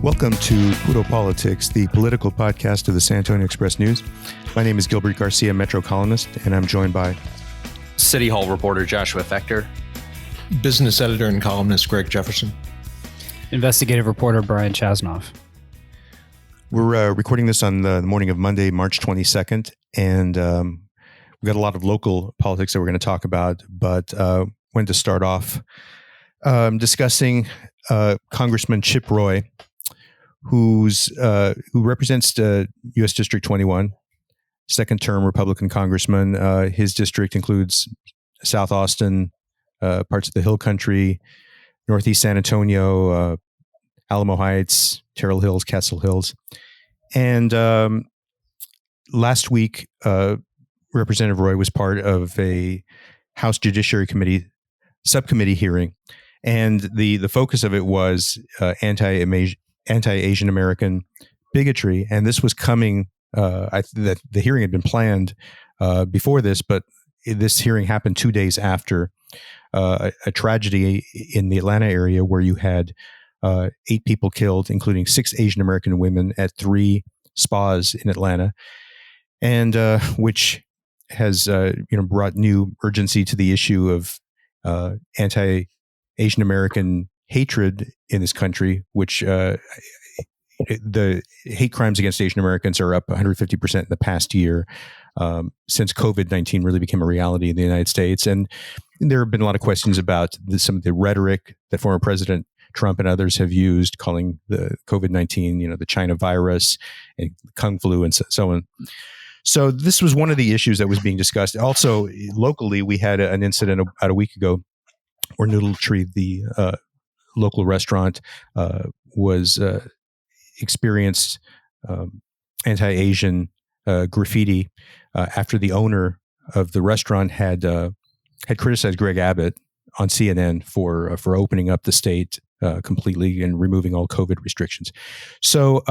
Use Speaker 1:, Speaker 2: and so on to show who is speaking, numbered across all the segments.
Speaker 1: Welcome to Puro Politics, the political podcast of the San Antonio Express-News. My name is Gilbert Garcia, Metro columnist, and I'm joined by
Speaker 2: City Hall reporter Joshua Fechter,
Speaker 3: business editor and columnist Greg Jefferson,
Speaker 4: investigative reporter Brian Chasnoff.
Speaker 1: We're recording this on the morning of Monday, March 22nd, and we've got a lot of local politics that we're going to talk about, but wanted to start off discussing Congressman Chip Roy, who represents U.S. District 21, second-term Republican congressman. His district includes South Austin, parts of the Hill Country, Northeast San Antonio, Alamo Heights, Terrell Hills, Castle Hills. And last week, Representative Roy was part of a House Judiciary Committee subcommittee hearing, and the focus of it was anti-Asian American bigotry. And this was coming, the hearing had been planned before this, but this hearing happened 2 days after a tragedy in the Atlanta area where you had 8 people killed, including 6 Asian American women at 3 spas in Atlanta, and which has brought new urgency to the issue of anti-Asian American hatred in this country, which the hate crimes against Asian Americans are up 150% in the past year since COVID-19 really became a reality in the United States. And there have been a lot of questions about some of the rhetoric that former President Trump and others have used, calling the COVID-19, the China virus and Kung flu and so on. So this was one of the issues that was being discussed. Also, locally, we had an incident about a week ago where Noodle Tree, the local restaurant, was experienced anti-Asian graffiti after the owner of the restaurant had criticized Greg Abbott on CNN for opening up the state completely and removing all COVID restrictions. So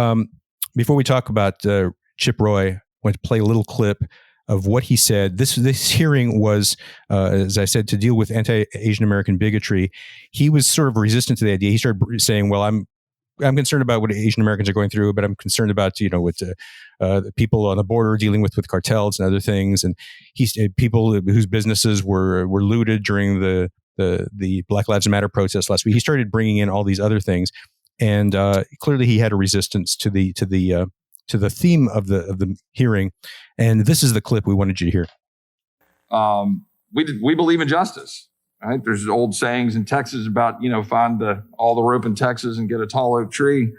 Speaker 1: before we talk about Chip Roy, I want to play a little clip of what he said. This hearing was, as I said, to deal with anti-Asian American bigotry. He was sort of resistant to the idea. He started saying, "Well, I'm concerned about what Asian Americans are going through, but I'm concerned about with the people on the border dealing with cartels and other things." And people whose businesses were looted during the Black Lives Matter protest last week. He started bringing in all these other things, and clearly he had a resistance to the theme of the hearing. And this is the clip we wanted you to hear.
Speaker 5: We believe in justice. Right? There's old sayings in Texas about, find all the rope in Texas and get a tall oak tree.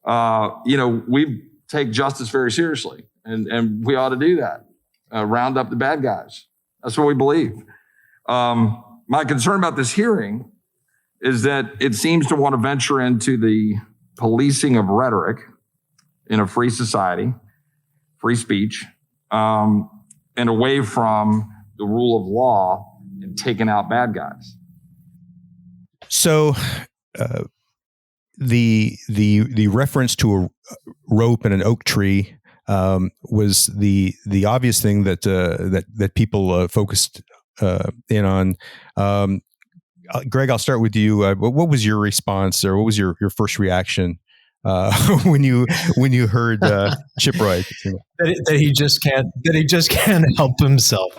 Speaker 5: We take justice very seriously, and we ought to do that. Round up the bad guys. That's what we believe. My concern about this hearing is that it seems to want to venture into the policing of rhetoric in a free society, free speech, and away from the rule of law and taking out bad guys.
Speaker 1: So the reference to a rope and an oak tree was the obvious thing that people focused in on. Greg, I'll start with you. What was your response, or what was your first reaction when you heard Chip Roy?
Speaker 3: that he just can't help himself?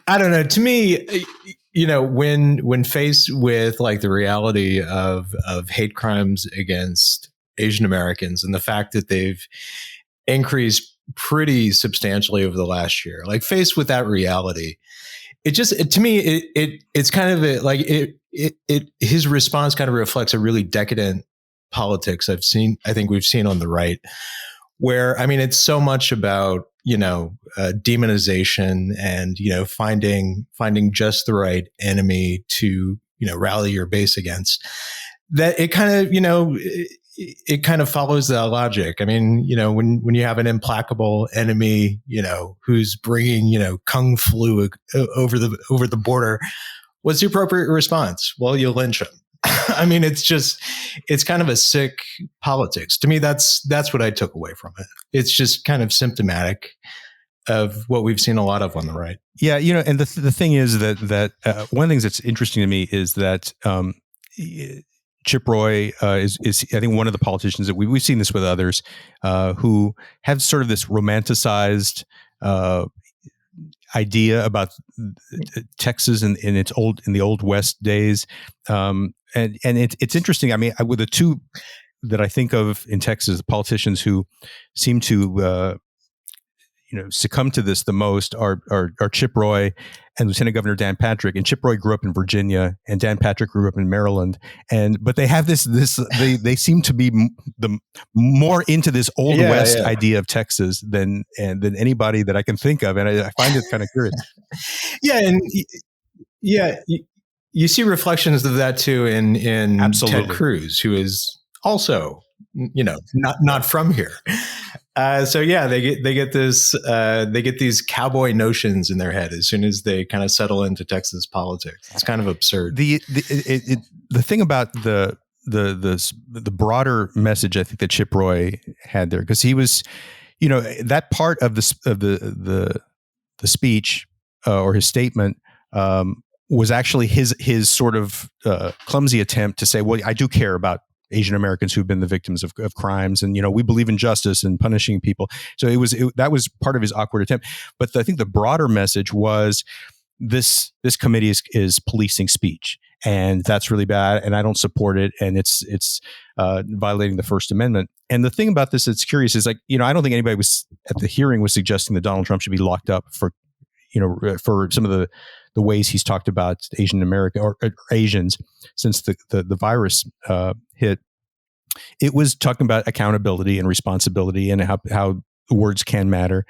Speaker 3: I don't know. To me, when faced with the reality of hate crimes against Asian Americans and the fact that they've increased pretty substantially over the last year, faced with that reality, it's kind of his response kind of reflects a really decadent politics I think we've seen on the right, where, it's so much about, demonization and, finding just the right enemy to, rally your base against, that it kind of follows that logic. When you have an implacable enemy, who's bringing, Kung flu over the border, what's the appropriate response? Well, you lynch him. It's kind of a sick politics. To me, that's what I took away from it. It's just kind of symptomatic of what we've seen a lot of on the right.
Speaker 1: Yeah, and the thing is that one of the things that's interesting to me is that Chip Roy is I think one of the politicians that we've seen this with others who have sort of this romanticized idea about Texas in the old West days, and it's interesting. I mean, with the two that I think of in Texas, the politicians who seem to succumb to this the most are Chip Roy and Lieutenant Governor Dan Patrick. And Chip Roy grew up in Virginia, and Dan Patrick grew up in Maryland. But they have this they seem to be the more into this old West idea of Texas than anybody that I can think of, and I find it kind of curious.
Speaker 3: You see reflections of that too in
Speaker 1: Absolutely.
Speaker 3: Ted Cruz, who is also not from here. They get these cowboy notions in their head as soon as they kind of settle into Texas politics. It's kind of absurd.
Speaker 1: The thing about the broader message I think that Chip Roy had there, because he was, that part of the speech or his statement was actually his sort of clumsy attempt to say, well, I do care about Asian Americans who've been the victims of crimes, and we believe in justice and punishing people. So that was part of his awkward attempt. But I think the broader message was this committee is policing speech, and that's really bad, and I don't support it, and it's violating the First Amendment. And the thing about this that's curious is, I don't think anybody was at the hearing was suggesting that Donald Trump should be locked up for some of the ways he's talked about Asian American or Asians since the virus hit. It was talking about accountability and responsibility and how words can matter.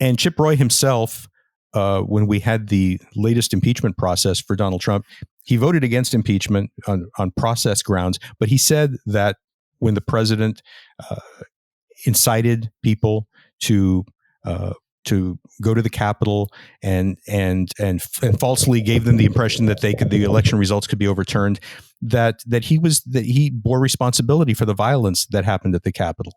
Speaker 1: And Chip Roy himself, when we had the latest impeachment process for Donald Trump, he voted against impeachment on process grounds. But he said that when the president incited people to go to the Capitol and falsely gave them the impression that the election results could be overturned, that he bore responsibility for the violence that happened at the Capitol.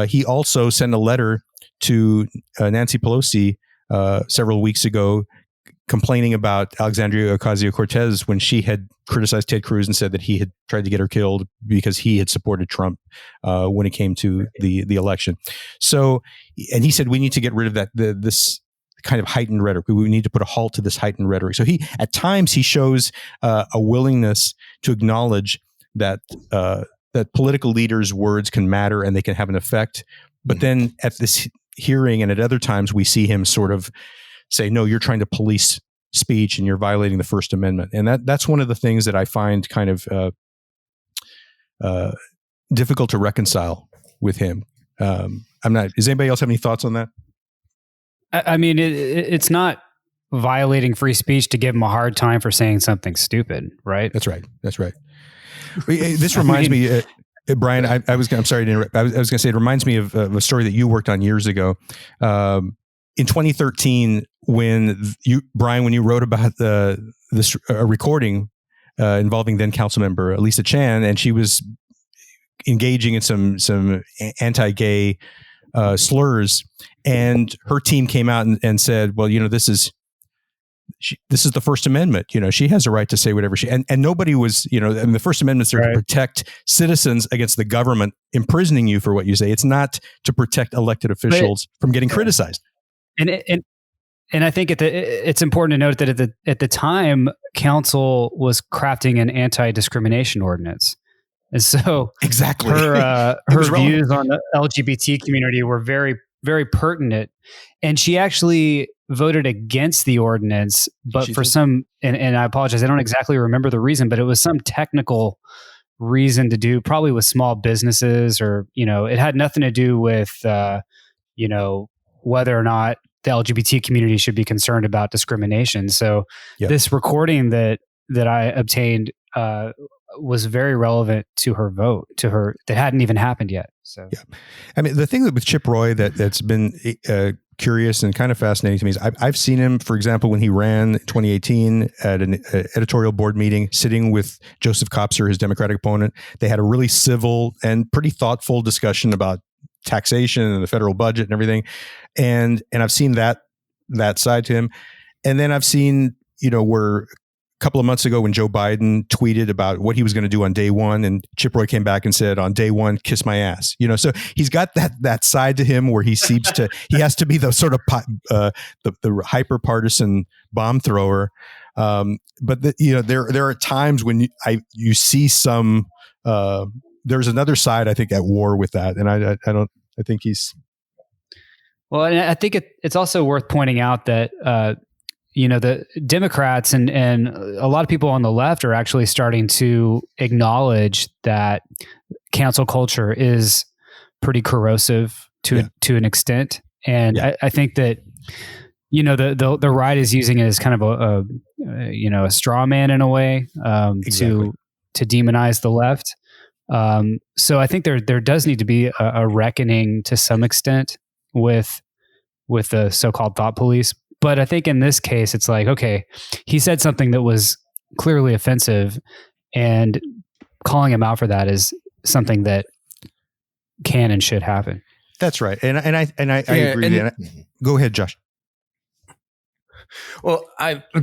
Speaker 1: He also sent a letter to Nancy Pelosi several weeks ago complaining about Alexandria Ocasio-Cortez when she had criticized Ted Cruz and said that he had tried to get her killed because he had supported Trump when it came to the election. So, and he said we need to get rid of this kind of heightened rhetoric. We need to put a halt to this heightened rhetoric. So at times he shows a willingness to acknowledge that political leaders' words can matter and they can have an effect. But then at this hearing and at other times we see him sort of say, no, you're trying to police speech and you're violating the First Amendment. And that's one of the things that I find kind of difficult to reconcile with him. Does anybody else have any thoughts on that?
Speaker 4: I mean, it's not violating free speech to give him a hard time for saying something stupid, right?
Speaker 1: That's right. This reminds me, Brian, I'm sorry to interrupt. I was going to say, it reminds me of a story that you worked on years ago. In 2013, when you wrote about this recording involving then council member Lisa Chan, and she was engaging in some anti-gay slurs, and her team came out and said, well, this is the First Amendment. She has a right to say whatever and nobody was, and the First Amendment's there to protect citizens against the government imprisoning you for what you say. It's not to protect elected officials from getting criticized.
Speaker 4: And I think it's important to note that at the time, council was crafting an anti-discrimination ordinance, and so
Speaker 1: exactly
Speaker 4: her views on the LGBT community were very, very pertinent. And she actually voted against the ordinance, but and I apologize, I don't exactly remember the reason, but it was some technical reason to do, probably with small businesses, or it had nothing to do with whether or not the LGBT community should be concerned about discrimination. So this recording that I obtained was very relevant to her vote, that hadn't even happened yet. So
Speaker 1: I mean, the thing with Chip Roy that's been curious and kind of fascinating to me is I've seen him, for example, when he ran in 2018 at an editorial board meeting, sitting with Joseph Kopser, his Democratic opponent. They had a really civil and pretty thoughtful discussion about taxation and the federal budget and everything. And I've seen that side to him. And then I've seen, where couple of months ago when Joe Biden tweeted about what he was going to do on day one, and Chip Roy came back and said, on day one, kiss my ass. So he's got that side to him where he has to be the sort of the hyper partisan bomb thrower. But there are times when you see some. There's another side, I think, at war with that, and I think he's.
Speaker 4: Well, and I think it's also worth pointing out that. The Democrats and a lot of people on the left are actually starting to acknowledge that cancel culture is pretty corrosive to an extent. And I think that, the right is using it as kind of a straw man in a way exactly. to demonize the left. So I think there does need to be a reckoning to some extent with the so-called thought police. But I think in this case, it's like, okay, he said something that was clearly offensive, and calling him out for that is something that can and should happen.
Speaker 1: That's right, and I agree. Go ahead, Josh.
Speaker 2: Well,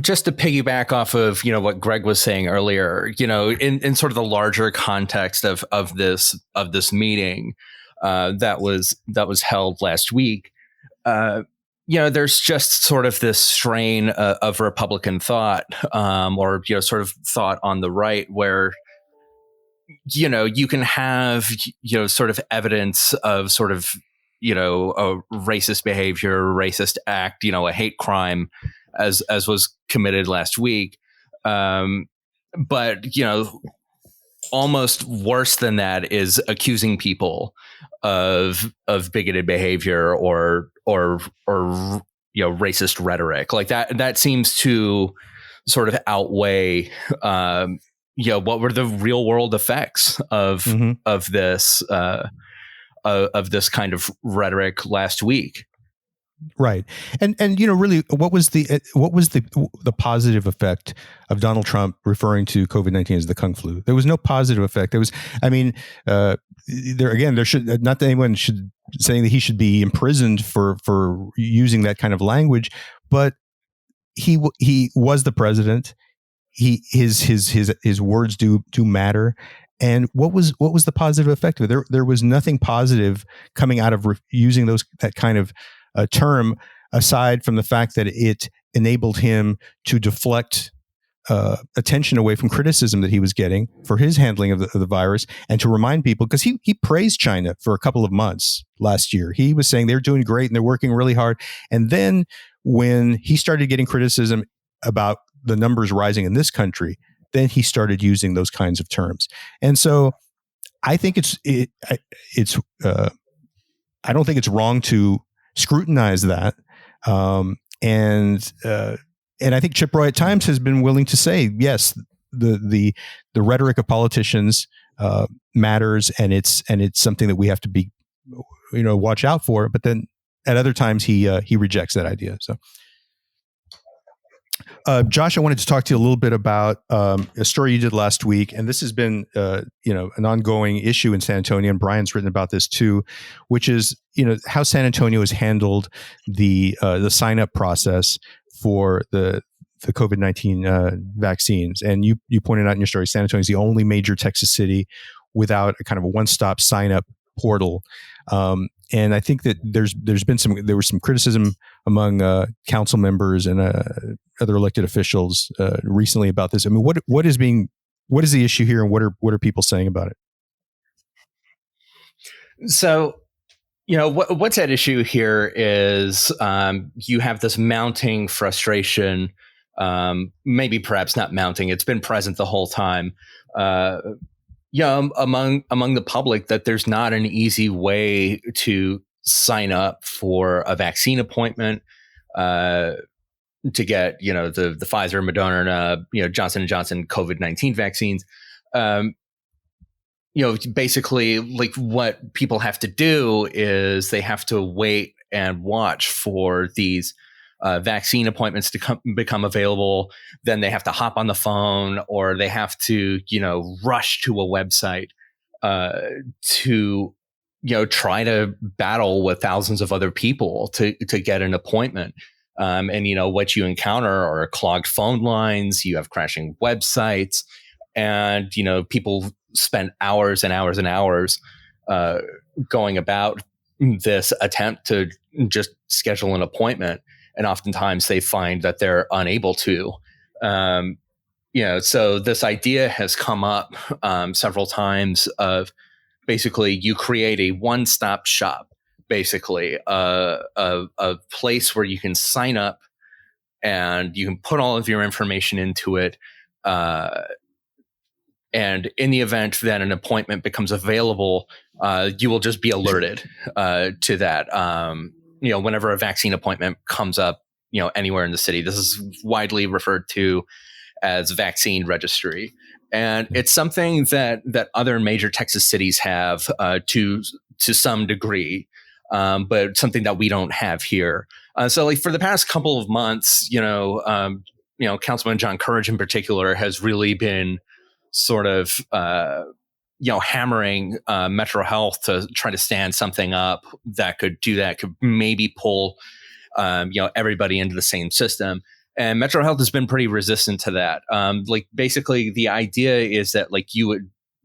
Speaker 2: just to piggyback off of what Greg was saying earlier, in sort of the larger context of this meeting that was held last week. There's just sort of this strain of Republican thought, or sort of thought on the right, where you can have sort of evidence of sort of a racist behavior, racist act, a hate crime, as was committed last week, but almost worse than that is accusing people of bigoted behavior or racist rhetoric like that. That seems to sort of outweigh what were the real world effects of this kind of rhetoric last week.
Speaker 1: Right. And really, what was the positive effect of Donald Trump referring to COVID-19 as the Kung flu? There was no positive effect. There should not that anyone should saying that he should be imprisoned for using that kind of language, but he was the president. His words do matter. And what was the positive effect of it? There was nothing positive coming out of using that kind of term, aside from the fact that it enabled him to deflect attention away from criticism that he was getting for his handling of the virus, and to remind people, because he praised China for a couple of months last year. He was saying they're doing great and they're working really hard. And then when he started getting criticism about the numbers rising in this country, then he started using those kinds of terms. And so I think I don't think it's wrong to scrutinize that. And I think Chip Roy at times has been willing to say, yes, the rhetoric of politicians matters, and it's something that we have to be, watch out for. But then at other times he rejects that idea. So, Josh, I wanted to talk to you a little bit about a story you did last week, and this has been an ongoing issue in San Antonio, and Brian's written about this too, which is how San Antonio has handled the sign-up process for the COVID-19 vaccines. And you pointed out in your story, San Antonio is the only major Texas city without a kind of a one-stop sign-up portal. And I think that there was some criticism among council members and other elected officials recently about this. I mean, what is the issue here, and what are people saying about it?
Speaker 2: So, what's at issue here is you have this mounting frustration, maybe perhaps not mounting, it's been present the whole time, among the public, that there's not an easy way to sign up for a vaccine appointment, to get, the Pfizer, Moderna, Johnson & Johnson COVID-19 vaccines. Basically, like, what people have to do is they have to wait and watch for these vaccine appointments to become available. Then they have to hop on the phone, or they have to, rush to a website to, try to battle with thousands of other people to get an appointment. And, what you encounter are clogged phone lines, you have crashing websites, and, people spend hours and hours and hours going about this attempt to just schedule an appointment. And oftentimes they find that they're unable to. So this idea has come up several times of basically you create a one-stop shop, basically a place where you can sign up and you can put all of your information into it. And in the event that an appointment becomes available, you will just be alerted to that. Whenever a vaccine appointment comes up, anywhere in the city, this is widely referred to as vaccine registry. And it's something that other major Texas cities have to some degree, but something that we don't have here. So like for the past couple of months, Councilman John Courage in particular has really been sort of, hammering Metro Health to try to stand something up that could do that, could maybe pull, everybody into the same system. And Metro Health has been pretty resistant to that. Basically the idea is that like you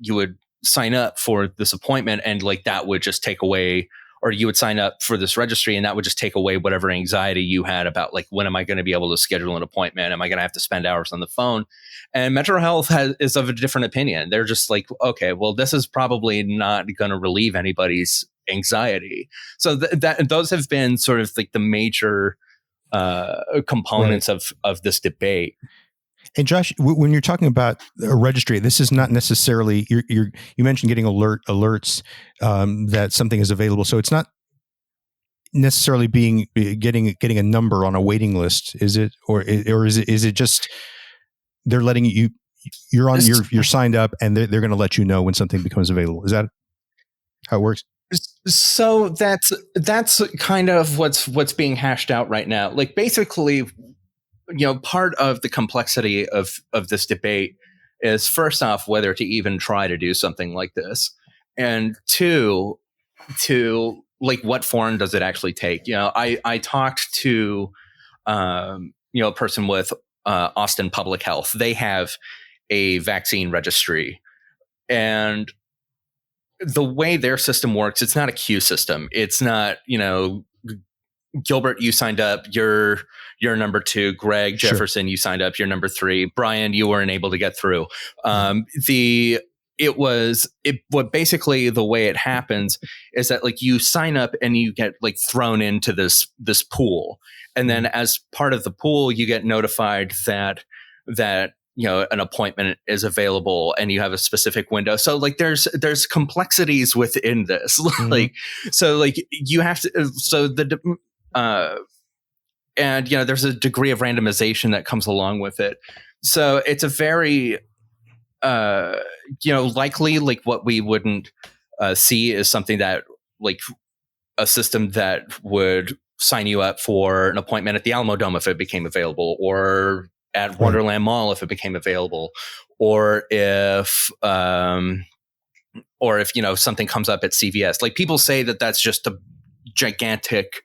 Speaker 2: would sign up for this appointment and like that would just take away, or you would sign up for this registry and that would just take away whatever anxiety you had about like, when am I going to be able to schedule an appointment? Am I going to have to spend hours on the phone? And Metro Health is of a different opinion. They're just like, okay, well, this is probably not going to relieve anybody's anxiety. So those have been sort of like the major components of this debate.
Speaker 1: And Josh, when you're talking about a registry, this is not necessarily you mentioned getting alerts that something is available. So it's not necessarily getting a number on a waiting list, is it? Or is it just they're letting you're signed up and they're going to let you know when something becomes available? Is that how it works?
Speaker 2: So that's kind of what's being hashed out right now. Like basically, part of the complexity of this debate is first off, whether to even try to do something like this, and two, to like what form does it actually take? I talked to a person with Austin Public Health. They have a vaccine registry, and the way their system works, it's not a queue system. It's not, Gilbert, you signed up, you're number 2. Greg Jefferson, you signed up, you're number 3. Brian, you weren't able to get through. What basically the way it happens is that like you sign up and you get like thrown into this pool. And then as part of the pool, you get notified that an appointment is available and you have a specific window. So like there's complexities within this. You have to, there's a degree of randomization that comes along with it. So it's a very, likely like what we wouldn't see is something that like a system that would sign you up for an appointment at the Alamo Dome if it became available, or at Wonderland Mall if it became available, or if something comes up at CVS. Like people say that that's just a gigantic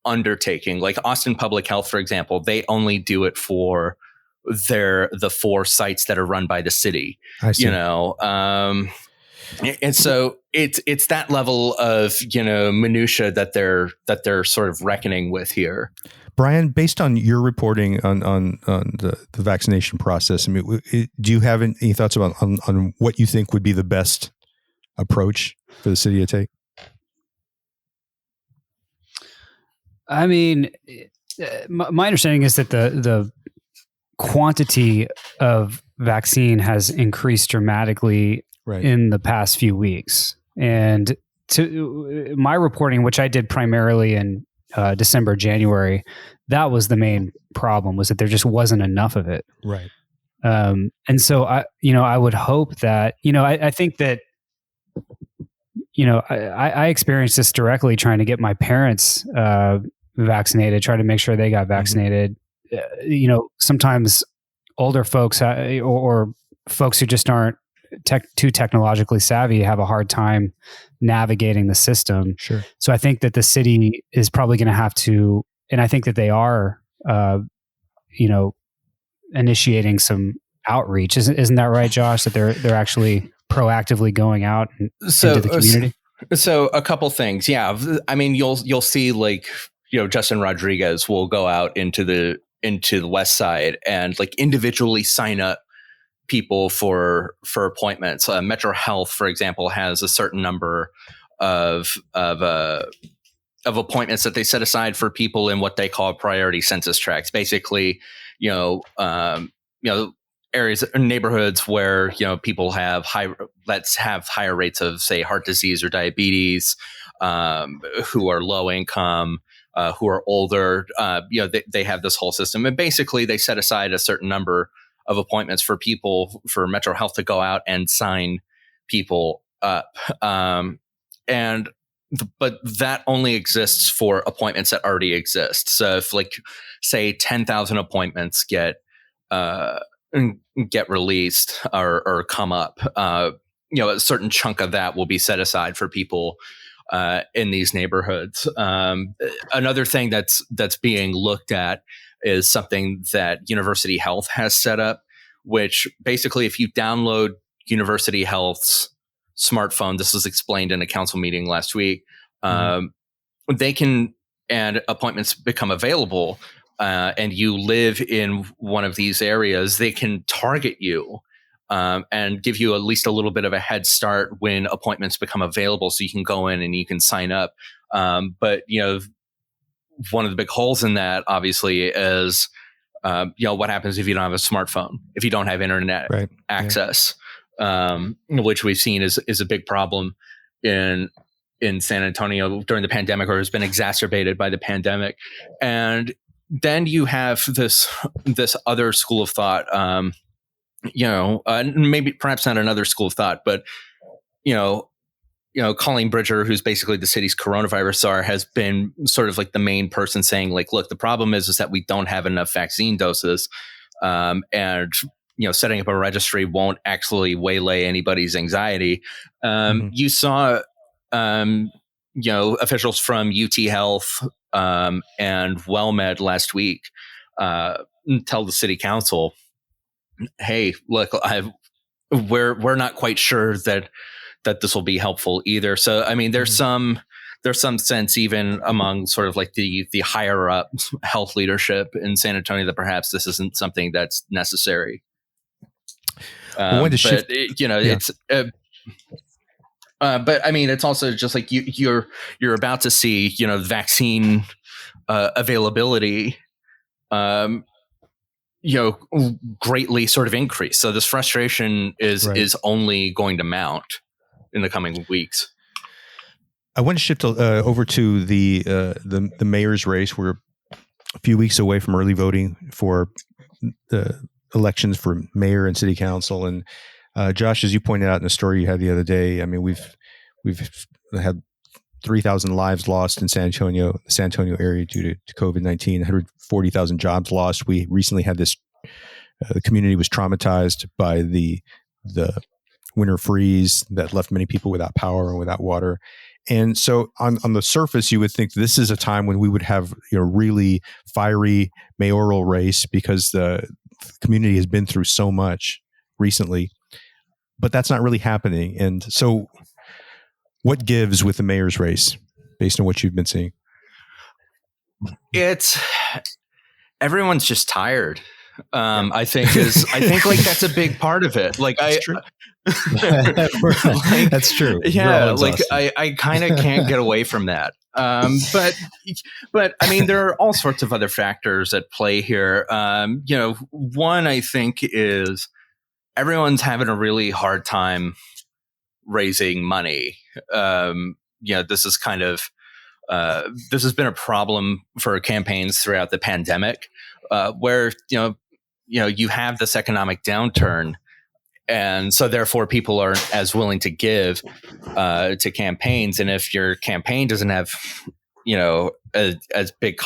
Speaker 2: undertaking. Like Austin Public Health, for example, they only do it for the 4 sites that are run by the city. I see. And so it's that level of minutia that they're sort of reckoning with here.
Speaker 1: Brian, based on your reporting on the vaccination process, I mean, do you have any thoughts about on what you think would be the best approach for the city to take?
Speaker 4: I mean, my understanding is that the quantity of vaccine has increased dramatically in the past few weeks. And to my reporting, which I did primarily in December, January, that was the main problem, was that there just wasn't enough of it.
Speaker 1: Right.
Speaker 4: And so I would hope that, I think that, I experienced this directly trying to get my parents vaccinated, try to make sure they got vaccinated. Sometimes older folks or folks who just aren't too technologically savvy have a hard time navigating the system.
Speaker 1: Sure.
Speaker 4: So I think that the city is probably going to have to, and I think that they are initiating some outreach. Isn't that right, Josh? That they're actually proactively going out into the community.
Speaker 2: So a couple things. Yeah. I mean, you'll see Justin Rodriguez will go out into the West Side and individually sign up people for appointments. Metro Health, for example, has a certain number of appointments that they set aside for people in what they call priority census tracts. Basically, areas, neighborhoods where people have higher rates of, say, heart disease or diabetes, who are low income, who are older. They have this whole system, and basically they set aside a certain number of appointments for people, for Metro Health to go out and sign people up, but that only exists for appointments that already exist. So if say 10,000 appointments get released or come up, a certain chunk of that will be set aside for people in these neighborhoods. Another thing that's being looked at is something that University Health has set up, which basically, if you download University Health's smartphone, this was explained in a council meeting last week, they can, and appointments become available, and you live in one of these areas, they can target you and give you at least a little bit of a head start when appointments become available, so you can go in and you can sign up. But one of the big holes in that, obviously, is what happens if you don't have a smartphone, if you don't have internet access, which we've seen is a big problem in San Antonio during the pandemic, or has been exacerbated by the pandemic. And then you have this other school of thought, maybe perhaps not another school of thought, but Colleen Bridger, who's basically the city's coronavirus czar, has been sort of the main person saying, look, the problem is that we don't have enough vaccine doses, and setting up a registry won't actually waylay anybody's anxiety. You saw, officials from UT Health and WellMed last week tell the city council, hey, look, we're not quite sure that this will be helpful either. So, I mean, there's some sense even among sort of the higher up health leadership in San Antonio that perhaps this isn't something that's necessary. It's. But I mean, it's also just you're about to see, vaccine availability, greatly sort of increase. So this frustration is only going to mount in the coming weeks.
Speaker 1: I want to shift over to the mayor's race. We're a few weeks away from early voting for the elections for mayor and city council. And Josh, as you pointed out in the story you had the other day, I mean, we've had 3,000 lives lost in the San Antonio area due to COVID-19, 140,000 jobs lost. We recently had this, the community was traumatized by the winter freeze that left many people without power and without water. And so on the surface, you would think this is a time when we would have really fiery mayoral race because the community has been through so much recently, but that's not really happening. And so what gives with the mayor's race based on what you've been seeing?
Speaker 2: Everyone's just tired. I think that's a big part of it.
Speaker 3: That's true. That's true.
Speaker 2: Yeah. I kind of can't get away from that. But I mean, there are all sorts of other factors at play here. One I think is everyone's having a really hard time raising money. This is kind of, this has been a problem for campaigns throughout the pandemic, where, you have this economic downturn. And so therefore people aren't as willing to give, to campaigns. And if your campaign doesn't have, as big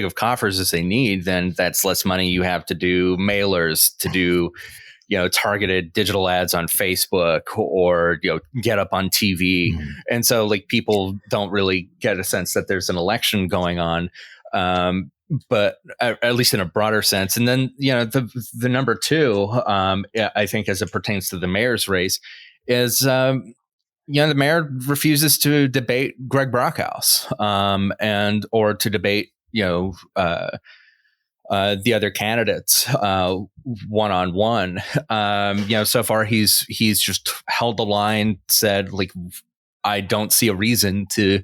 Speaker 2: of coffers as they need, then that's less money you have to do mailers, to do, targeted digital ads on Facebook, or, get up on TV. And so people don't really get a sense that there's an election going on. but at least in a broader sense. And then, the number two, I think, as it pertains to the mayor's race, is the mayor refuses to debate Greg Brockhouse, or to debate the other candidates one-on-one. So far he's just held the line, said, like, I don't see a reason to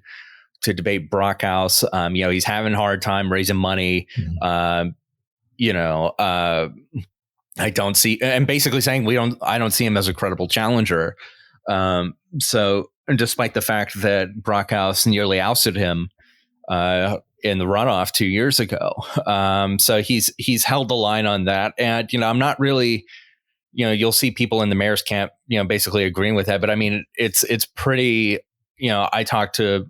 Speaker 2: debate Brockhouse. He's having a hard time raising money. I don't see, and basically saying I don't see him as a credible challenger. So despite the fact that Brockhouse nearly ousted him in the runoff 2 years ago. So he's held the line on that. And, I'm not really, you'll see people in the mayor's camp, basically agreeing with that. But I mean, it's pretty, I talk to,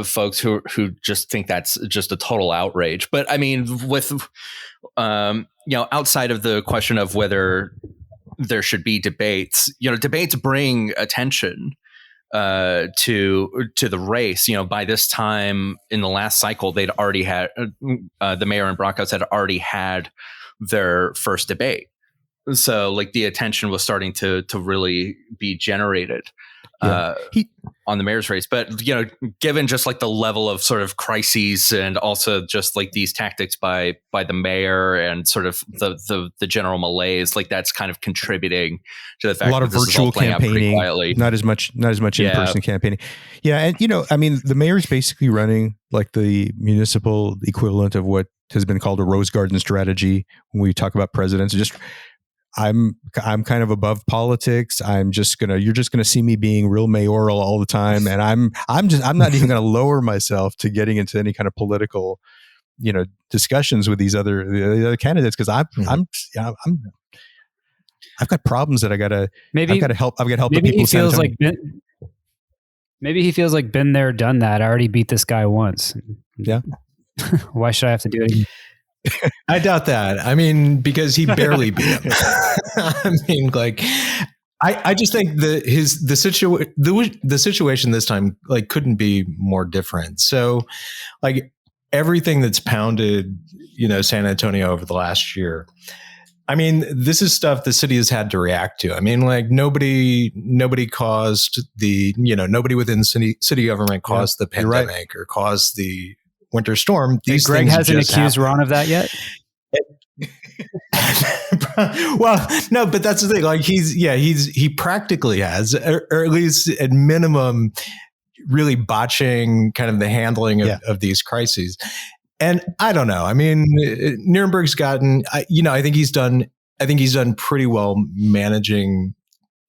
Speaker 2: folks who just think that's just a total outrage. But I mean, with, outside of the question of whether there should be debates, debates bring attention to the race. By this time in the last cycle, they'd already had the mayor and Brockhouse had already had their first debate. So like the attention was starting to really be generated on the mayor's race. But, given just like the level of sort of crises and also just like these tactics by the mayor and sort of the general malaise, like that's kind of contributing to the fact
Speaker 1: a lot of virtual campaigning, not as much in-person campaigning. Yeah. And, the mayor's basically running like the municipal equivalent of what has been called a rose garden strategy when we talk about presidents. I'm kind of above politics. you're just gonna see me being real mayoral all the time, and I'm not even gonna lower myself to getting into any kind of political, discussions with the other candidates, because I've got problems that I've got to help the people.
Speaker 4: Maybe he feels like been there, done that. I already beat this guy once.
Speaker 1: Yeah.
Speaker 4: Why should I have to do it again?
Speaker 3: I doubt that. I mean, because he barely beat him. I mean, like, I just think the situation this time like couldn't be more different. So, like, everything that's pounded, San Antonio over the last year. I mean, this is stuff the city has had to react to. I mean, like nobody caused nobody within city government caused the pandemic or caused the winter storm.
Speaker 4: Greg hasn't accused Ron of that yet.
Speaker 3: Well, no, but that's the thing. Like he practically has, or at least at minimum, really botching kind of the handling of these crises. And I don't know. I mean, Nirenberg's gotten. I think he's done pretty well managing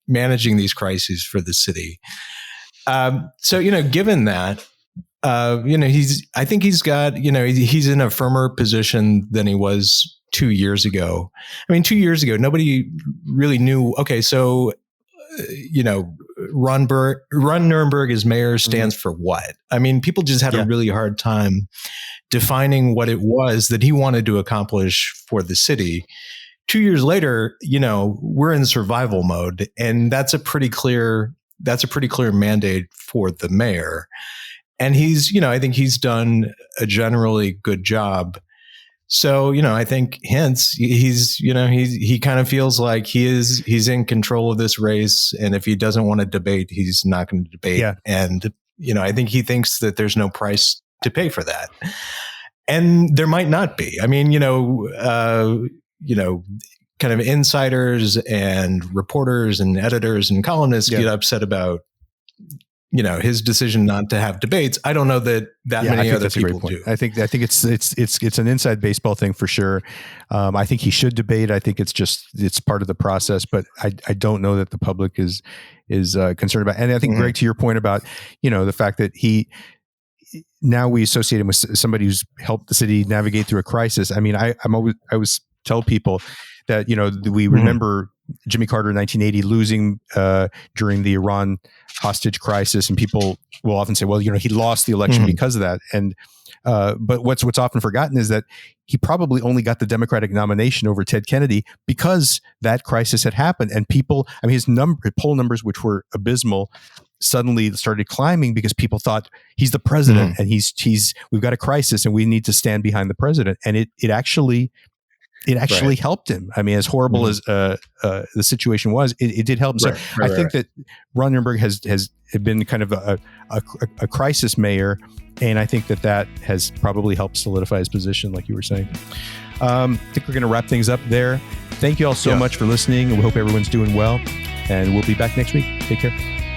Speaker 3: these crises for the city. So given that. I think he's got, he's in a firmer position than he was 2 years ago. I mean, 2 years ago, nobody really knew. Okay, so, Ron Nirenberg as mayor stands for what? I mean, people just had a really hard time defining what it was that he wanted to accomplish for the city. 2 years later, we're in survival mode, and that's a pretty clear mandate for the mayor. And he's, I think he's done a generally good job. So, I think hence he kind of feels like he's in control of this race. And if he doesn't want to debate, he's not going to debate. Yeah. And, I think he thinks that there's no price to pay for that. And there might not be. I mean, kind of insiders and reporters and editors and columnists get upset about, his decision not to have debates. I don't know that many other people do.
Speaker 1: I think it's an inside baseball thing for sure. I think he should debate. I think it's part of the process, but I don't know that the public is concerned about. And I think Greg, to your point about, the fact that now we associate him with somebody who's helped the city navigate through a crisis. I mean, I always tell people that, we remember Jimmy Carter in 1980 losing during the Iran hostage crisis, and people will often say, well, he lost the election because of that. And but what's often forgotten is that he probably only got the Democratic nomination over Ted Kennedy because that crisis had happened, and people, his poll numbers, which were abysmal, suddenly started climbing because people thought he's the president and we've got a crisis and we need to stand behind the president. And it actually helped him. I mean, as horrible as the situation was, it did help him. So I think that Ron Nirenberg has been kind of a crisis mayor. And I think that has probably helped solidify his position, like you were saying. I think we're going to wrap things up there. Thank you all so much for listening. And we hope everyone's doing well. And we'll be back next week. Take care.